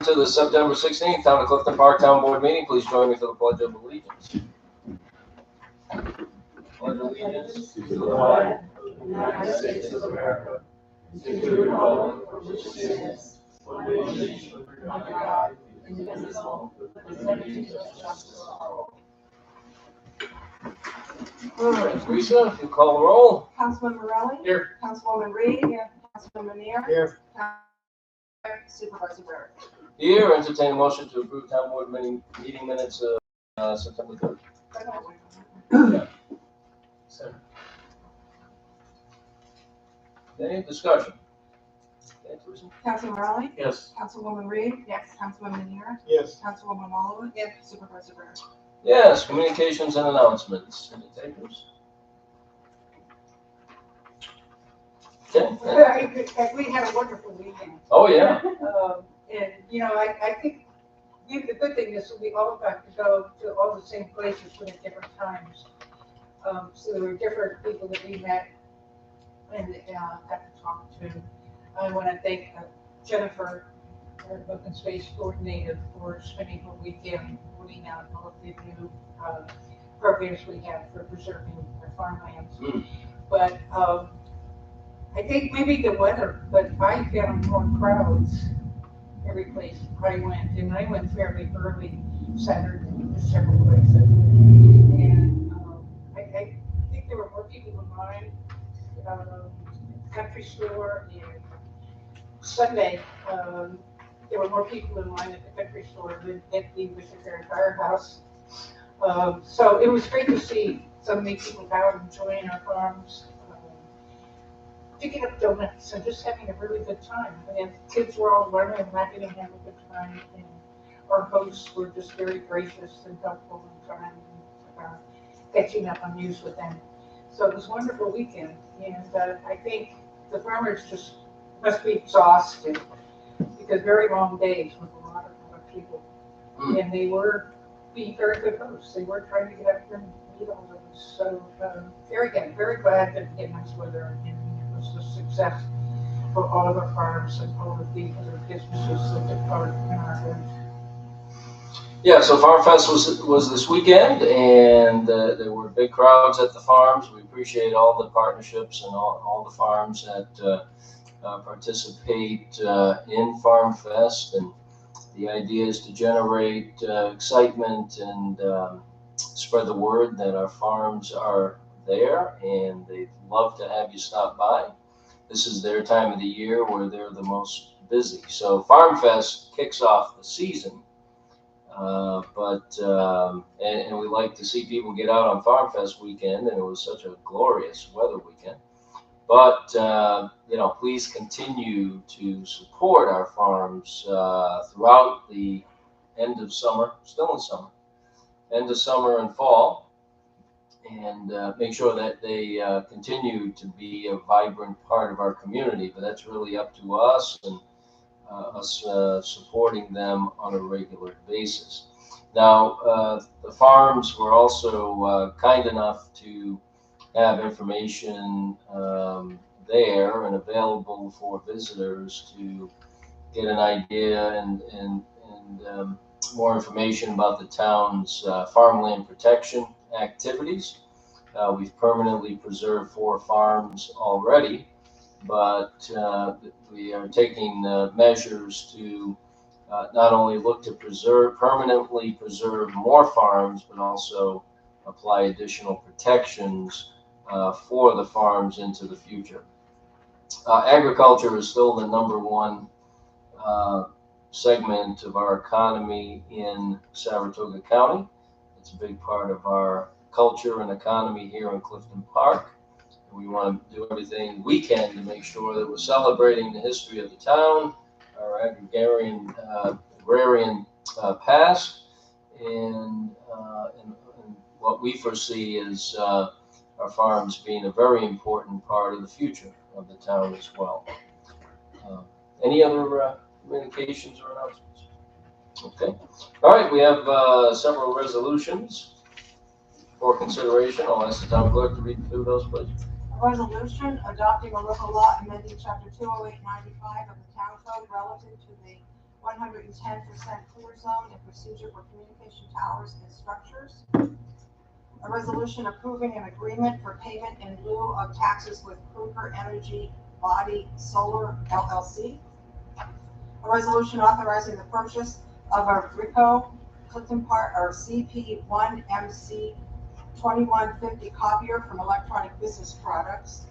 To the September 16th Town of Clifton Park Town Board meeting, please join me for the Pledge of Allegiance. Pledge allegiance to the flag of the United States of America, and to the republic for which it stands, one nation under God, indivisible, with liberty and justice for all. All right, Lisa, if you call the roll. Councilman Morelli? Here. Councilwoman Reed? Here. Councilman Manier? Here. Supervisor Barrett? Here, entertain a motion to approve town board meeting minutes of September 3rd. Yeah. Any discussion? Okay, Teresa? Councilman Morelli? Yes. Councilwoman Reed? Yes. Councilman Manier? Yes. Councilwoman Wallowa? Yes. Supervisor Barrett? Yes, communications and announcements. Any takers? Okay. We had a wonderful weekend. Oh, yeah. And, you know, I think the good thing is we all got to go to all the same places but at different times. So there were different people that we met and got to talk to. I want to thank Jennifer, our open space coordinator, for spending her weekend putting out all of the new programs we have for preserving our farmlands. But I think maybe the weather, but I found more crowds every place I went, and I went fairly early Saturday to several places. And I think there were more people in line, country store, and Sunday, there were more people in line at the country store than at the Michigan Firehouse. So it was great to see so many people out enjoying our farms, picking up donuts and just having a really good time. And kids were all learning and laughing and having a good time. And our hosts were just very gracious and helpful and trying catching up on news with them. So it was a wonderful weekend. And I think the farmers just must be exhausted because very long days with a lot of people. And they were being very good hosts. They were trying to get up and meet all of us. So very good. Very glad that it was nice weather. And was a success for all of our farms and all of the other businesses that took part in our event. Yeah, so Farm Fest was this weekend, and there were big crowds at the farms. We appreciate all the partnerships and all the farms that participate in Farm Fest, and the idea is to generate excitement and spread the word that our farms are there, and they'd love to have you stop by. This is their time of the year where they're the most busy. So Farm Fest kicks off the season, and we like to see people get out on Farm Fest weekend, and it was such a glorious weather weekend. But please continue to support our farms throughout the end of summer, still in summer, end of summer and fall. And make sure that they continue to be a vibrant part of our community. But that's really up to us and us supporting them on a regular basis. Now, the farms were also kind enough to have information there and available for visitors to get an idea and more information about the town's farmland protection activities. We've permanently preserved 4 farms already, but we are taking measures to not only look to permanently preserve more farms, but also apply additional protections for the farms into the future. Agriculture is still the #1 segment of our economy in Saratoga County. It's a big part of our culture and economy here in Clifton Park. We want to do everything we can to make sure that we're celebrating the history of the town, our agrarian past, and what we foresee as our farms being a very important part of the future of the town as well. Any other communications or announcements? Okay. All right, we have several resolutions for consideration. I'll ask the town clerk to read through those, please. A resolution adopting a local law amending chapter 20895 of the town code relative to the 110% clear zone and procedure for communication towers and structures. A resolution approving an agreement for payment in lieu of taxes with Kruger Energy Body Solar LLC. A resolution authorizing the purchase of a Ricoh Clifton Park or CP1MC 2150 copier from Electronic Business Products.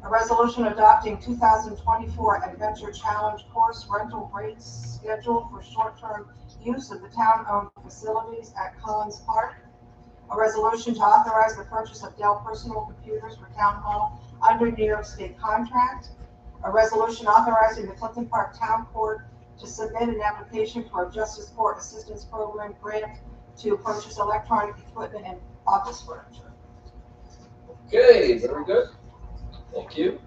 A resolution adopting 2024 Adventure Challenge course rental rates schedule for short-term use of the town-owned facilities at Collins Park. A resolution to authorize the purchase of Dell personal computers for Town Hall under New York State contract. A resolution authorizing the Clifton Park Town Court to submit an application for a Justice Court Assistance Program grant to purchase electronic equipment and office furniture. Okay, very good. Thank you.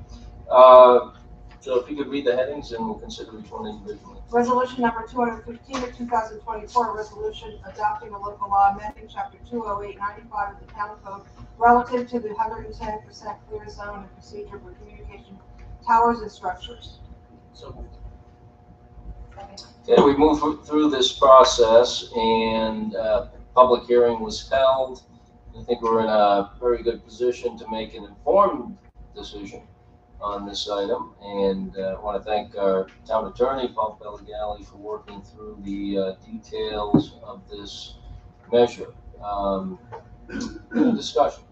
So if you could read the headings and we'll consider each one individually. Resolution number 215 of 2024, resolution adopting a local law amending chapter 20895 of the town code relative to the 110% clear zone and procedure for communication towers and structures. So moved. Okay, we moved through this process and public hearing was held. I think we're in a very good position to make an informed decision on this item, and I want to thank our town attorney, Paul Pellegali, for working through the details of this measure. Discussion.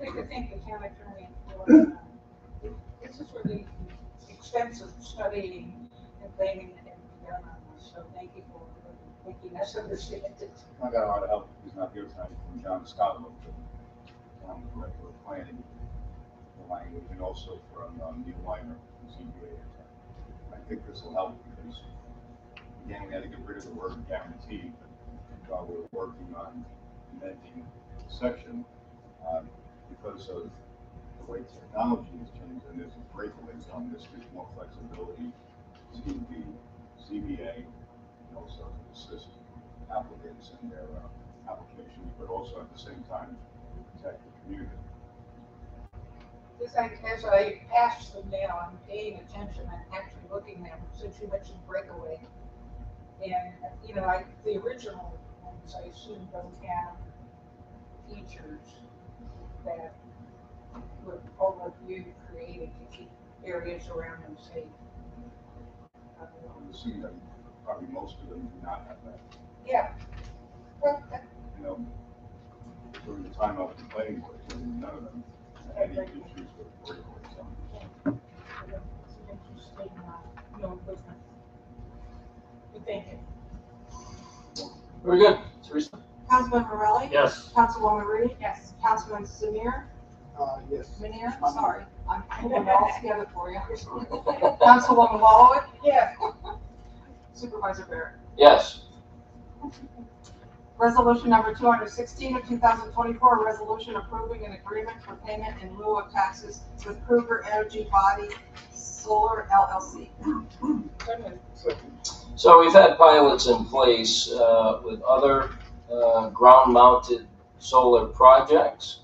I think the town attorney for this is really extensive studying and planning that have been done on this, so thank you for making us understand it. I got a lot of help. He's not here tonight from John Scotland, the director of planning, the language, and also from Neil Weiner, the CBA. I think this will help because, again, we had to get rid of the word guarantee, but while we're working on amending the section, because of the way technology has changed and there's breakaways on this, there's more flexibility to the CBA and also to assist applicants in their applications, but also at the same time protect the community. As I pass them now, I'm paying attention and actually looking at them since you mentioned breakaway. And, you know, the original ones I assume don't have features that were overview created to keep areas around them safe. I would assume that probably most of them do not have that. Yeah. Well, You know, during the time I was in planning board, none of them had any issues with breakaways on them. it's an interesting, movement. But thank you. Very good. Teresa? Councilman Morelli? Yes. Councilwoman Reed? Yes. Councilman Samir? Yes. Minier? Sorry, I'm putting it all together for you. Councilwoman Wallowit? Yeah. Supervisor Barrett? Yes. Resolution number 216 of 2024, a resolution approving an agreement for payment in lieu of taxes with Kruger Energy Body Solar LLC. So we've had pilots in place with other ground-mounted solar projects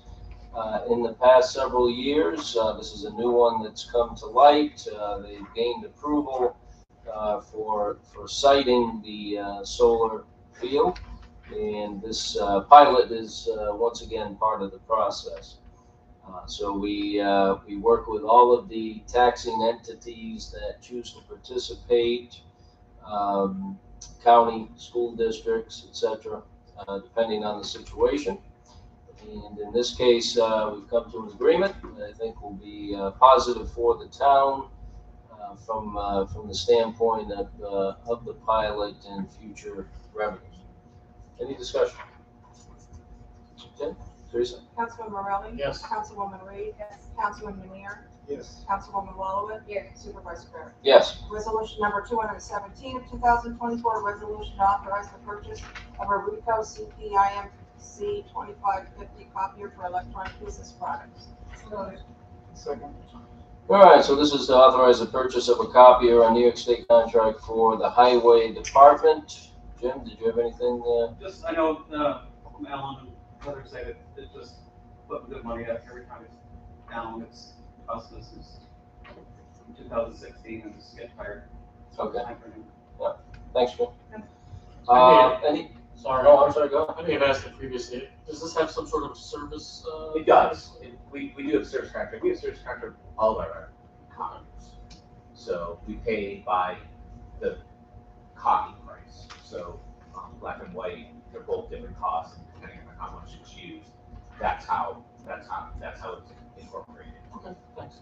in the past several years. This is a new one that's come to light. They've gained approval for siting the solar field. and this pilot is once again part of the process. So we work with all of the taxing entities that choose to participate, county, school districts, etc., depending on the situation. And in this case, we've come to an agreement that I think will be positive for the town from the standpoint of the pilot and future revenues. Any discussion? Okay, Teresa? Councilman Morelli? Yes. Councilwoman Reed? Yes. Councilman Minier? Yes. Councilwoman Wallowit? Yes. Supervisor Barrett? Yes. Resolution number 217 of 2024, resolution to authorize the purchase of a Rico CPIMC 2550 copier for electronic business products. Second. All right, so this is to authorize the purchase of a copier on New York State contract for the Highway Department. Jim, did you have anything? Just, I know, Alan and others say that it's just putting good money up every time it's down. It's cost us since 2016 and just get tired. Okay, Time for new. thanks, Jim. Any? Sorry. No, I'm sorry, go. I may have asked it previously. Does this have some sort of service? It does. We do have service contract. We have service contract with all of our copies. So we pay by the copy price. So black and white, they're both different costs depending on how much it's used. That's how it's incorporated. Okay, thanks.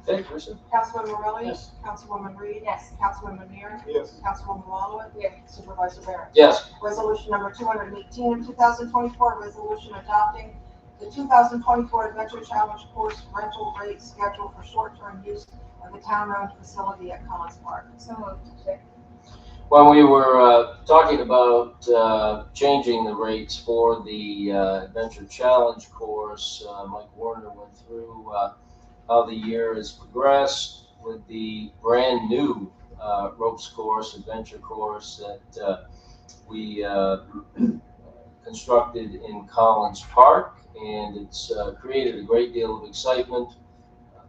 Okay, Teresa? Councilman Morelli? Yes. Councilwoman Reed? Yes. Councilman Minier? Yes. Councilwoman Wallowit? Yes. Supervisor Barrett? Yes. Resolution number 218 of 2024, resolution adopting the 2024 Adventure Challenge course rental rate schedule for short-term use of the town-owned facility at Collins Park. So moved. When we were talking about changing the rates for the Adventure Challenge course, Mike Warner went through how the year has progressed with the brand new ropes course, adventure course that we constructed in Collins Park, and it's created a great deal of excitement.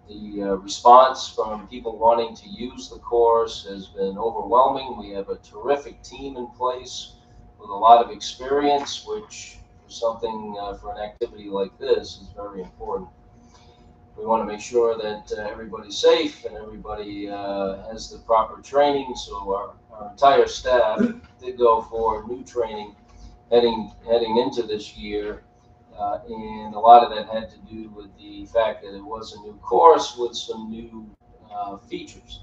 The response from people wanting to use the course has been overwhelming. We have a terrific team in place with a lot of experience, which for something, for an activity like this is very important. We want to make sure that everybody's safe and everybody has the proper training. So our entire staff did go for new training heading into this year. And a lot of that had to do with the fact that it was a new course with some new features.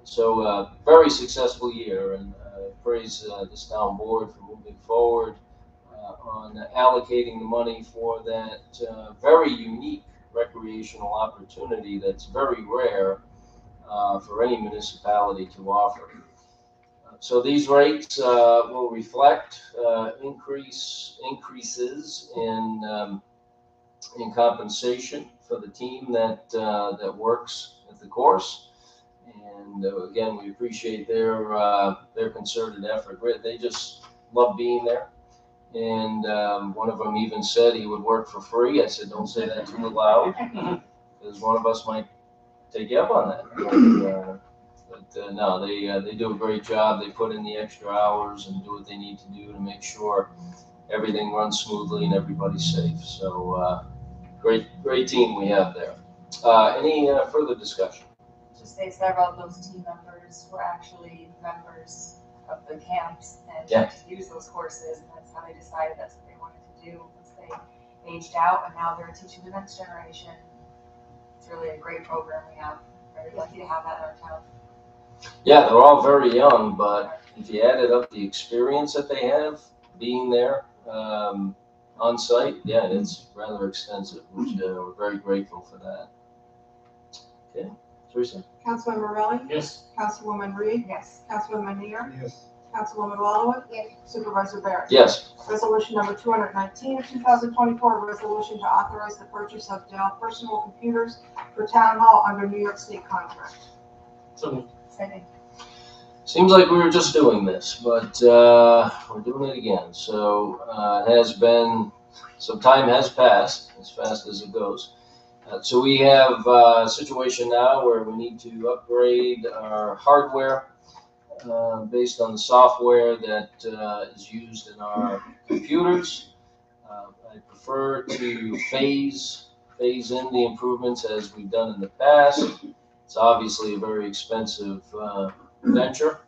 So very successful year, and praise this town board for moving forward on allocating the money for that very unique recreational opportunity that's very rare for any municipality to offer. So these rates will reflect increases in compensation for the team that works at the course, and again, we appreciate their concerted effort. They just love being there, and one of them even said he would work for free. I said, don't say that too loud, because one of us might take you up on that. But no, they do a great job. They put in the extra hours and do what they need to do to make sure everything runs smoothly and everybody's safe. So great team we have there. Any further discussion? Just say several of those team members were actually members of the camps and Yeah. to use those courses, and that's how they decided that's what they wanted to do once they aged out, and now they're teaching the next generation. It's really a great program we have. Very lucky to have that in our town. Yeah, they're all very young, but if you added up the experience that they have being there on site, yeah, it's rather extensive, which we're very grateful for that. Okay, Teresa? Councilman Morelli? Yes. Councilwoman Reed? Yes. Councilman Minier? Yes. Councilwoman Wallowit? Yes. Supervisor Barrett? Yes. Resolution number 219 of 2024, a resolution to authorize the purchase of Dell personal computers for town hall under New York State contract. So Second. Seems like we were just doing this, but we're doing it again. So it has been, some time has passed as fast as it goes. So we have a situation now where we need to upgrade our hardware. based on the software that is used in our computers. I prefer to phase in the improvements as we've done in the past. It's obviously a very expensive venture,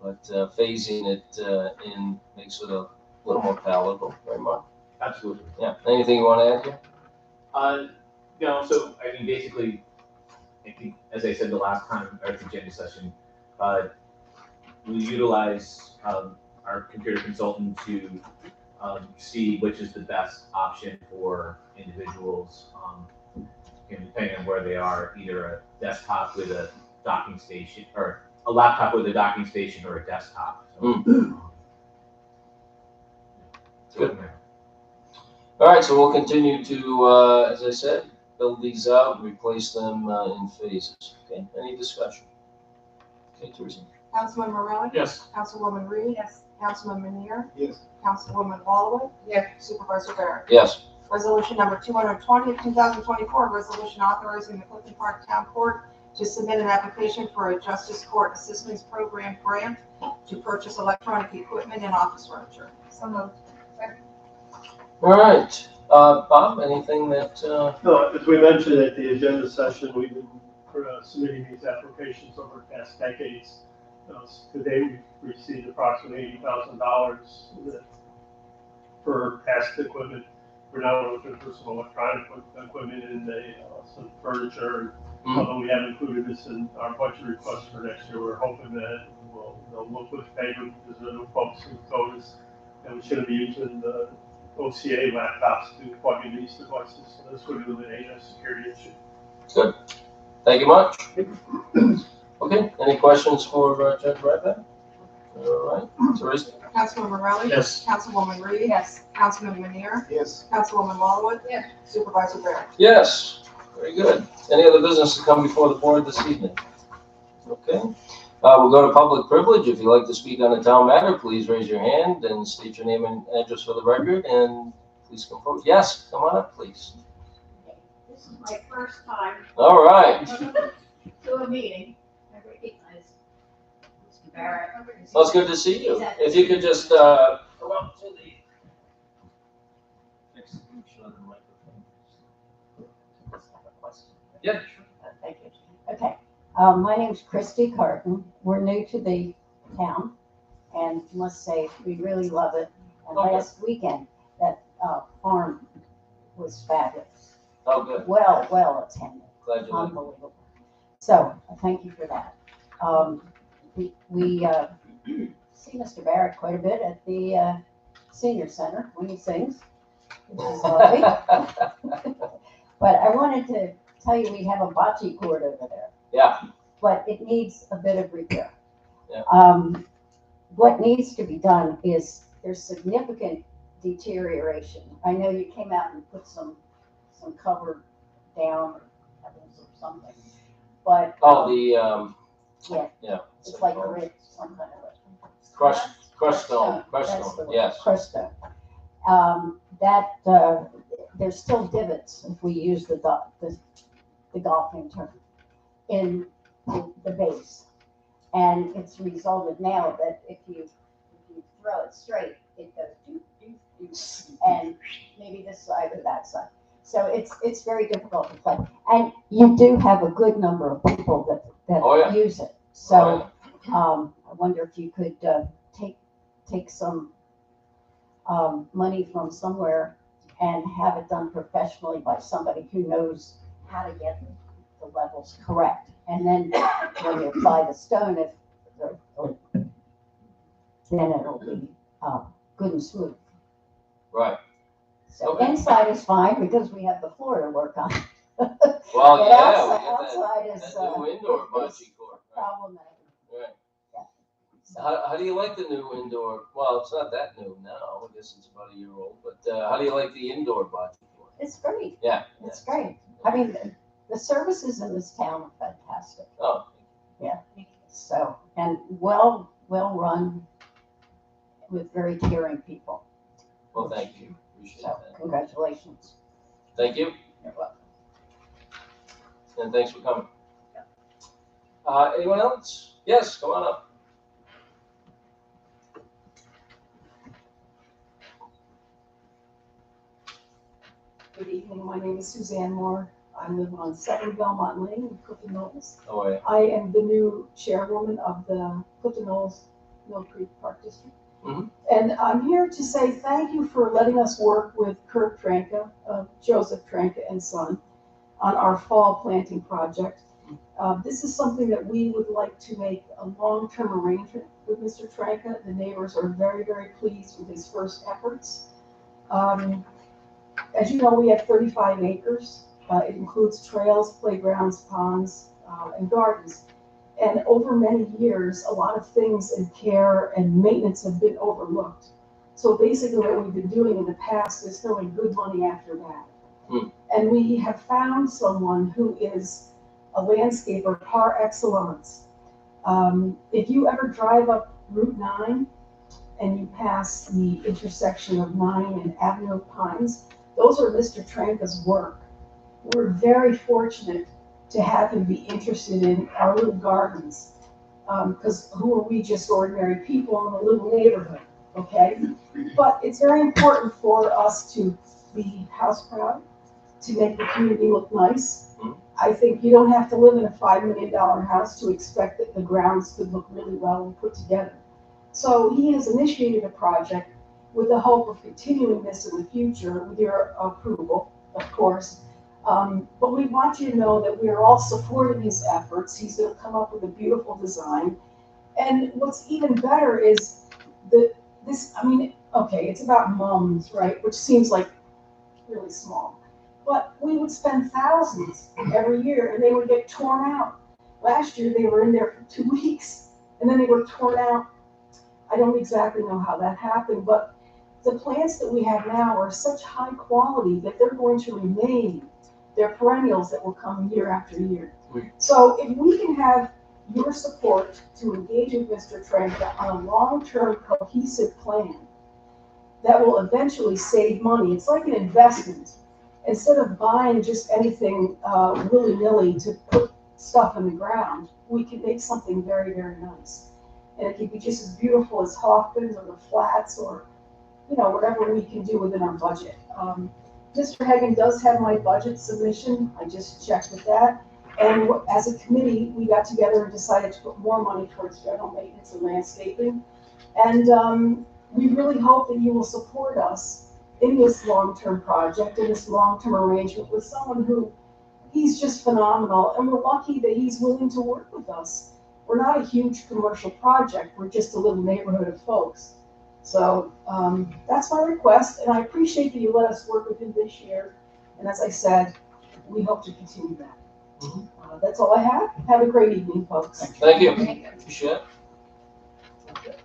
but phasing it in makes it a little more palatable. Very much. Absolutely. Yeah. Anything you want to add here? No, so I mean, basically, I think, as I said the last time at the agenda session, we utilize our computer consultant to see which is the best option for individuals, depending on where they are, either a desktop with a docking station, or a laptop with a docking station, or a desktop. So, Good. All right, so we'll continue to, as I said, build these out and replace them in phases. Okay, any discussion? Okay, Teresa. Councilman Morelli? Yes. Councilwoman Reed? Yes. Councilman Minier? Yes. Councilwoman Holloway? Yes. Supervisor Barrett? Yes. Resolution number 220 of 2024, resolution authorizing the Clifton Park Town Court to submit an application for a Justice Court Assistance Program grant to purchase electronic equipment and office furniture. So moved. All right, Bob, anything that, No, as we mentioned at the agenda session, we've been submitting these applications over the past decades. Today, we've received approximately $80,000 for past equipment. We're now looking for some electronic equipment and some furniture. Although we haven't included this in our budget request for next year, we're hoping that they'll look with favor because the new folks who told us that we shouldn't be using the OCA laptops to plug in these devices. So this would eliminate a security issue. good. Thank you much. Okay, any questions for Judge Ryback? All right, Teresa. Councilman Morelli? Yes. Councilwoman Reed? Yes. Councilman Minier? Yes. Councilwoman Holloway? Yes. Supervisor Barrett? Yes, very good. Any other business to come before the board this evening? Okay, we'll go to public privilege. If you'd like to speak on a town matter, please raise your hand and state your name and address for the record, and please come forward. Yes, come on up, please. This is my first time All right. to a meeting. I recognize Mr. Barrett. Well, it's good to see you. If you could just go up to the. Yeah. Thank you. Okay, my name's Christy Carton. We're new to the town and must say we really love it. And Okay. last weekend, that farm was fabulous. Oh, good. Well attended. Glad you like it. Unbelievable. So, thank you for that. We see Mr. Barrett quite a bit at the senior center when he sings, which is lovely. But I wanted to tell you we have a bocce court over there, Yeah, but it needs a bit of repair. Yeah. What needs to be done is there's significant deterioration. I know you came out and put some cover down or heavens or something, but oh, yeah, yeah. it's like grit, some kind of a Crushed stone, That's the word, yes. crushed stone. There's still divots if we use the golfing term in the base. And it's resulted now that if you throw it straight, it goes doop, doop, doop, and maybe this side or that side. So it's very difficult to play. And you do have a good number of people that Oh, yeah. use it. Oh, So I wonder if you could take some money from somewhere and have it done professionally by somebody who knows how to get the levels correct. And then when you apply the stone, then it'll be good and smooth. Right. So Okay. inside is fine because we have the floor to work on. Well, But yeah, we outside got is that new indoor is bocce court. Right. problematic. Right. So, How do you like the new indoor? Well, it's not that new now. I guess it's about a year old. But how do you like the indoor bocce court? it's great. Yeah. It's great. I mean, the services in this town are fantastic. Oh, So, and well run with very caring people. well, thank you. Appreciate So, that. congratulations. Thank you, You're welcome. and thanks for coming. Anyone else? Yes, come on up. Good evening, my name is Suzanne Moore. I live on 7 Belmont Lane in Clifton Knolls. Oh, yeah. I am the new chairwoman of the Clifton Knolls Mill Creek Park District. Mhm. And I'm here to say thank you for letting us work with Kurt Tranka, Joseph Tranka and Son, on our fall planting project. This is something that we would like to make a long-term arrangement with Mr. Tranka. The neighbors are very, very pleased with his first efforts. As you know, we have 35 acres. It includes trails, playgrounds, ponds, and gardens. And over many years, a lot of things in care and maintenance have been overlooked. So basically what we've been doing in the past is throwing good money after bad. And we have found someone who is a landscaper par excellence. If you ever drive up Route 9 and you pass the intersection of 9 and Avenue of Pines, those are Mr. Tranka's work. We're very fortunate to have him be interested in our little gardens, because who are we, just ordinary people in a little neighborhood, okay? But it's very important for us to be house proud, to make the community look nice. I think you don't have to live in a $5 million house to expect that the grounds could look really well and put together. So he has initiated a project with the hope of continuing this in the future with your approval, of course. But we want you to know that we are all supporting his efforts. He's going to come up with a beautiful design. And what's even better is that this, I mean, okay, it's about mums, right? Which seems like really small. But we would spend thousands every year and they would get torn out. Last year they were in there for 2 weeks and then they were torn out. I don't exactly know how that happened, but the plants that we have now are such high quality that they're going to remain. They're perennials that will come year after year. So if we can have your support to engage with Mr. Tranka on a long-term cohesive plan that will eventually save money, it's like an investment. Instead of buying just anything willy-nilly to put stuff in the ground, we can make something very, very nice. And it can be just as beautiful as Hawkins or the Flats or, you know, whatever we can do within our budget. Mr. Hagan does have my budget submission. I just checked with that. And as a committee, we got together and decided to put more money towards general maintenance and landscaping. And we really hope that you will support us in this long-term project, in this long-term arrangement with someone who, he's just phenomenal. And we're lucky that he's willing to work with us. We're not a huge commercial project. We're just a little neighborhood of folks. So that's my request, and I appreciate that you let us work with him this year. And as I said, we hope to continue that. That's all I have. Have a great evening, folks. Thank you. Appreciate it.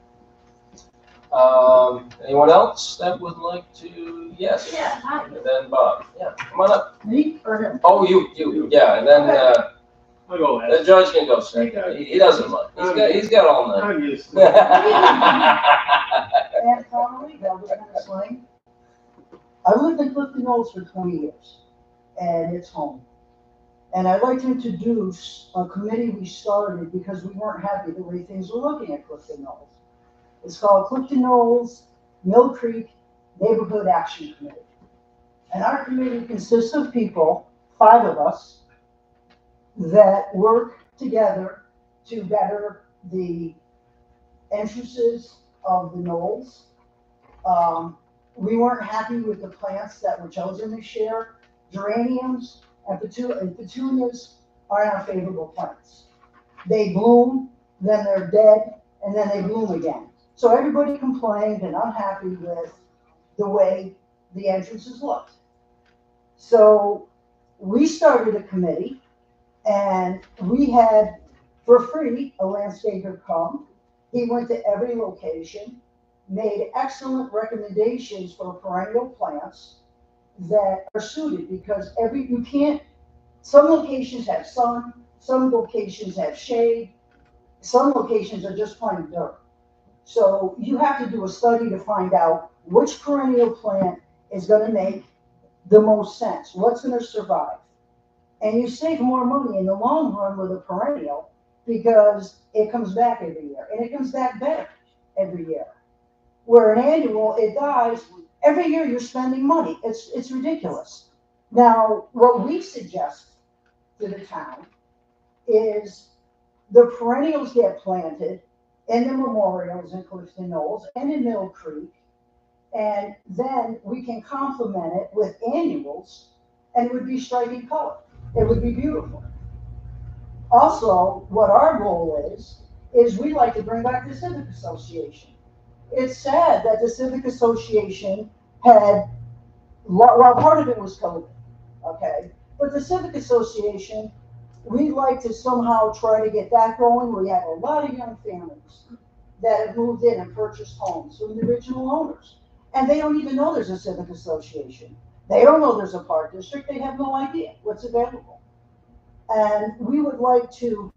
Anyone else that would like to? Yes. Yeah, hi. And then Bob. Yeah, come on up. Me or him? Oh, you. Yeah, and then I'll go the ahead. judge can go second. He doesn't mind. He's got all night. I'm used to it. Ann Connolly, Velvet Tennis Lane. I lived in Clifton Knolls for 20 years, and it's home. And I'd like to introduce a committee we started because we weren't happy the way things were looking at Clifton Knolls. It's called Clifton Knolls Mill Creek Neighborhood Action Committee. And our committee consists of people, 5 of us, that work together to better the entrances of the knolls. We weren't happy with the plants that were chosen this year. Geraniums and petunias are not favorable plants. They bloom, then they're dead, and then they bloom again. So everybody complained and unhappy with the way the entrances looked. So we started a committee, and we had, for free, a landscaper come. He went to every location, made excellent recommendations for perennial plants that are suited, because some locations have sun, some locations have shade, some locations are just plain dirt. So you have to do a study to find out which perennial plant is going to make the most sense, what's going to survive. And you save more money in the long run with a perennial because it comes back every year, and it comes back better every year. Where an annual, it dies, every year you're spending money. It's ridiculous. Now, what we suggest to the town is the perennials get planted in the memorials in Clifton Knolls and in Mill Creek, and then we can complement it with annuals, and it would be striking color. It would be beautiful. Also, what our goal is we like to bring back the Civic Association. It's sad that the Civic Association had, well, part of it was COVID, okay? But the Civic Association, we'd like to somehow try to get that going. We have a lot of young families that have moved in and purchased homes from the original owners. And they don't even know there's a Civic Association. They don't know there's a park district. They have no idea what's available. And we would like to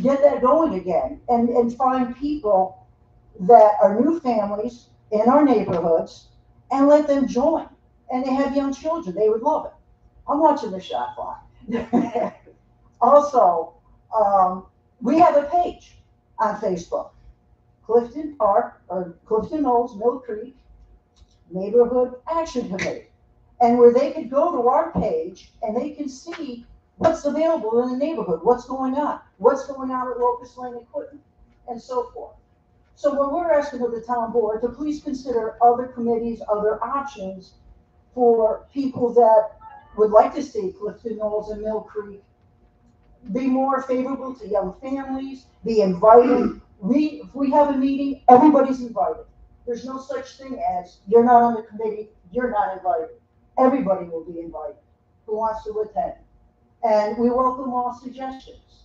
get that going again and find people that are new families in our neighborhoods and let them join. And they have young children. They would love it. I'm watching the shot clock. Also, we have a page on Facebook, Clifton Park, or Clifton Knolls, Mill Creek Neighborhood Action Committee. And where they could go to our page and they can see what's available in the neighborhood, what's going on with Locust Lane equipment, and so forth. So what we're asking of the town board to please consider other committees, other options for people that would like to see Clifton Knolls and Mill Creek be more favorable to young families, be invited. If we have a meeting, everybody's invited. There's no such thing as you're not on the committee, you're not invited. Everybody will be invited who wants to attend. And we welcome all suggestions.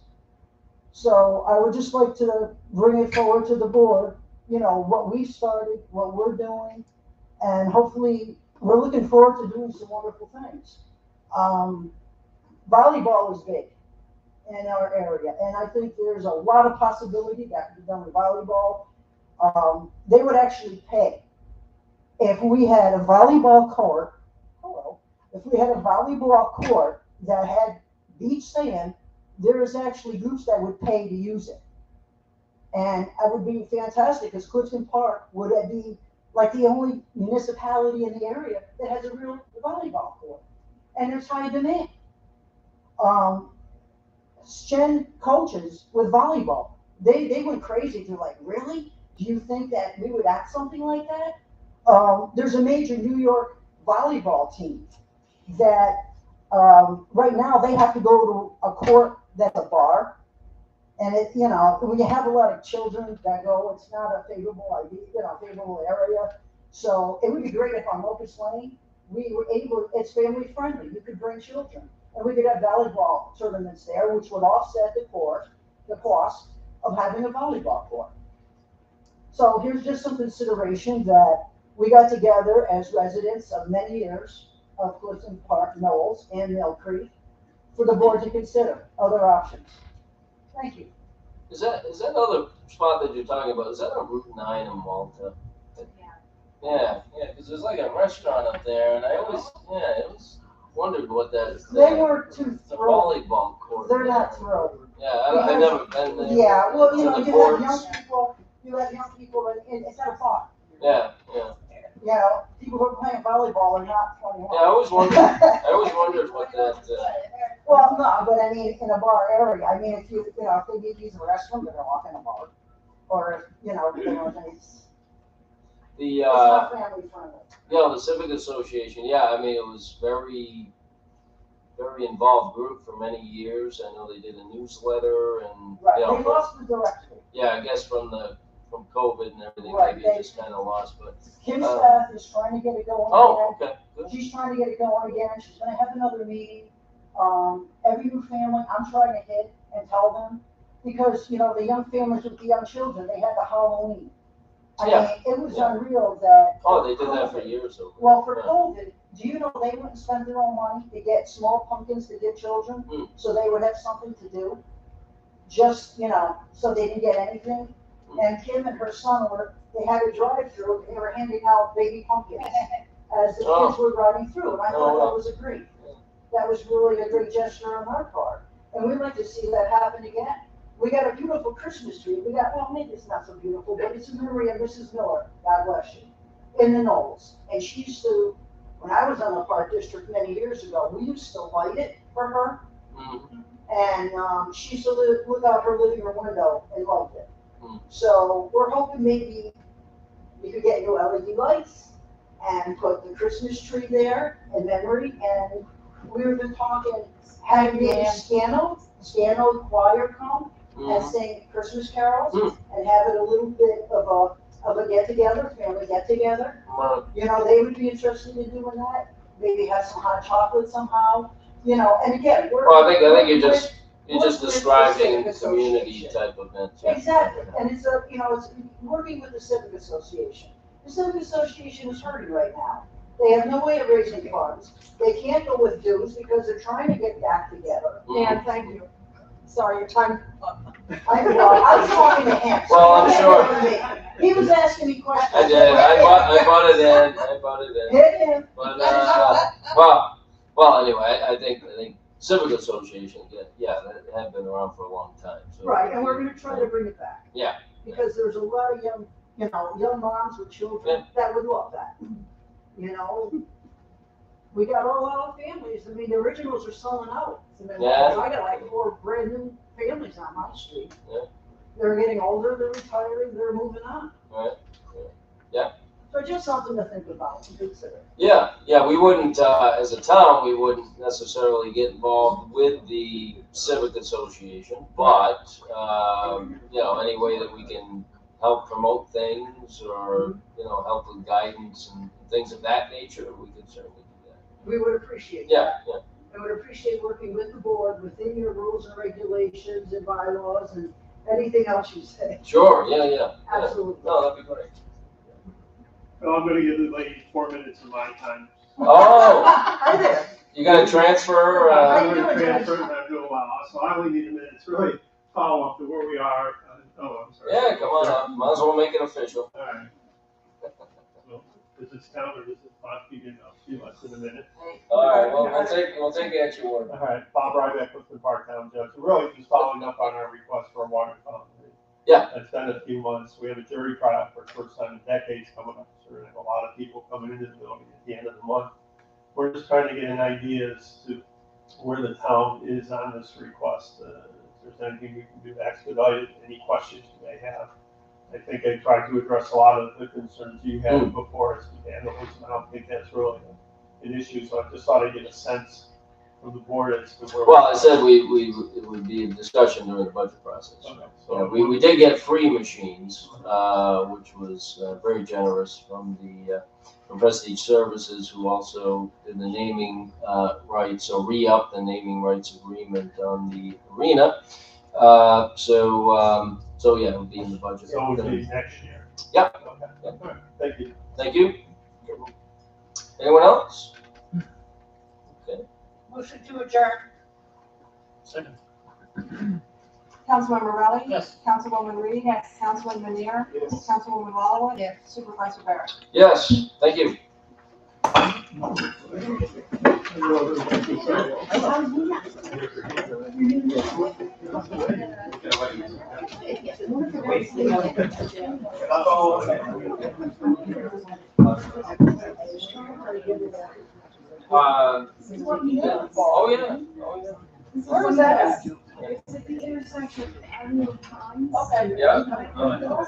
So I would just like to bring it forward to the board, what we've started, what we're doing, and hopefully we're looking forward to doing some wonderful things. Volleyball is big in our area, and I think there's a lot of possibility that could be done with volleyball. They would actually pay if we had a volleyball court. If we had a volleyball court that had beach sand, there is actually groups that would pay to use it. And that would be fantastic because Clifton Park would be like the only municipality in the area that has a real volleyball court. And there's high demand. Shen coaches with volleyball, they went crazy. They're like, really? Do you think that we would act something like that? There's a major New York volleyball team that right now they have to go to a court that's a bar, and when you have a lot of children that go, it's not a favorable idea, favorable area. So it would be great if on Locust Lane we were able. It's family friendly. You could bring children, and we could have volleyball tournaments there, which would offset the cost of having a volleyball court. So here's just some consideration that we got together as residents of many years of Clifton Park, Knolls, and Mill Creek for the board to consider other options. Thank you. Is that other spot that you're talking about, is that on Route 9 in Malta? Yeah, because there's like a restaurant up there, and I always wondered what that is. They were too The thrilled. volleyball court. They're not thrilled. Yeah, I've never been there. Yeah, well, To you the have courts. young people, and it's not a park. Yeah. People who are playing volleyball are not 21. Yeah, I always wondered what that. Well, no, but I mean, in a bar area, I mean, if if they need to use a restroom, they're gonna walk in a bar. Or, it's The not family friendly. the Civic Association. Yeah, I mean, it was very involved group for many years. I know they did a newsletter and Right, they lost the direction. Yeah, I guess from COVID and everything, Right, maybe it just kind of lost. But Kim Staff is trying to get it going oh, again. okay, good. She's trying to get it going again. She's gonna have another meeting. Every new family, I'm trying to hit and tell them, because, the young families with the young children, they had the Halloween. I mean, it was unreal that. Oh, they did that for years over. Well, for COVID, do you know they wouldn't spend their own money to get small pumpkins to give children, so they would have something to do? Just, so they didn't get anything. And Kim and her son they had a drive-through, they were handing out baby pumpkins as the kids were riding through, and I thought that was great. That was really a great gesture on our part, and we'd like to see that happen again. We got a beautiful Christmas tree. Maybe it's not so beautiful, but it's in memory of Mrs. Miller, God bless you, in the Knolls. And she used to when I was on the park district many years ago, we used to light it for her. Mhm. And she used to look out her living room window and light it. Mm. So we're hoping maybe we could get new LED lights and put the Christmas tree there in memory. And we've been talking, having maybe Scano choir come and Mhm. sing Christmas carols Mm. and have it a little bit of a get together, family get together. Right. You know, they would be interested in doing that. Maybe have some hot chocolate somehow. You know, and again, Well, I think you're we're- just with the describing Civic community Association. type events. Yeah. Exactly, and it's it's working with the Civic Association. The Civic Association is hurting right now. They have no way of raising funds. They can't go with dues because they're trying to get back together. Mhm. Thank you. Sorry, your time. I was talking to him. so Well, I'm he sure. wasn't me. He was asking me questions. I did. I bought it in. I bought it in. Hit him. But well. Anyway, I think Civic Association, yeah, they have been around for a long time. So Right, and we're gonna try to bring it back. Yeah. Because there's a lot of young moms with children that would love that. You know, we got all our families, I mean, the originals are selling out. Yeah. I got like 4 brand new families on my street. Yeah. They're getting older, they're retiring, they're moving on. Right. Yeah. So just something to think about, to consider. Yeah, we wouldn't, as a town, we wouldn't necessarily get involved with the Civic Association, but, any way that we can help promote things or, help with guidance and things of that nature, we could certainly do that. We would appreciate Yeah, that. yeah. I would appreciate working with the board within your rules and regulations and bylaws and anything else you say. Sure, yeah. Absolutely. No, that'd be great. Well, I'm gonna give the lady 4 minutes of my time. Oh, Hi there. you got to transfer, I'm gonna transfer and I'm doing well, so I only need a minute to really follow up to where we are. I'm sorry. yeah, come on up. Might as well make it official. All right. Well, does this count or does it not be enough? Be less than a minute? All right, well, we'll take it at your word. All right, Bob Ryback with the Parktown Judge. We're really just following up on our request for a water fountain. Yeah. It's been a few months. We have a jury trial for the first time in decades coming up. So we're gonna have a lot of people coming into the building at the end of the month. We're just trying to get an idea as to where the town is on this request. If there's anything we can do to expedite it, any questions you may have. I think I tried to address a lot of the concerns you had before us to handle this, and I don't think that's really an issue. So I just thought I'd get a sense from the board as to where. Well, I said it would be a discussion during the budget process. Okay. Yeah, we did get free machines, which was very generous from Prestige Services, who also did the naming rights, or re-up the naming rights agreement on the arena. So yeah, it'll be in the budget. So it would be next year. Yeah. Okay. All right. Thank you. Thank you. Anyone else? Motion to adjourn. Second. Councilmember Rowley? Yes. Councilwoman Reed? Yes. Councilman Minier? Yes. Councilwoman Wallowitz? Yes. Supervisor Barrett? Yes, thank you. Oh yeah. Where was that at? It's at the intersection of Avenue of Pines. Okay. Yeah.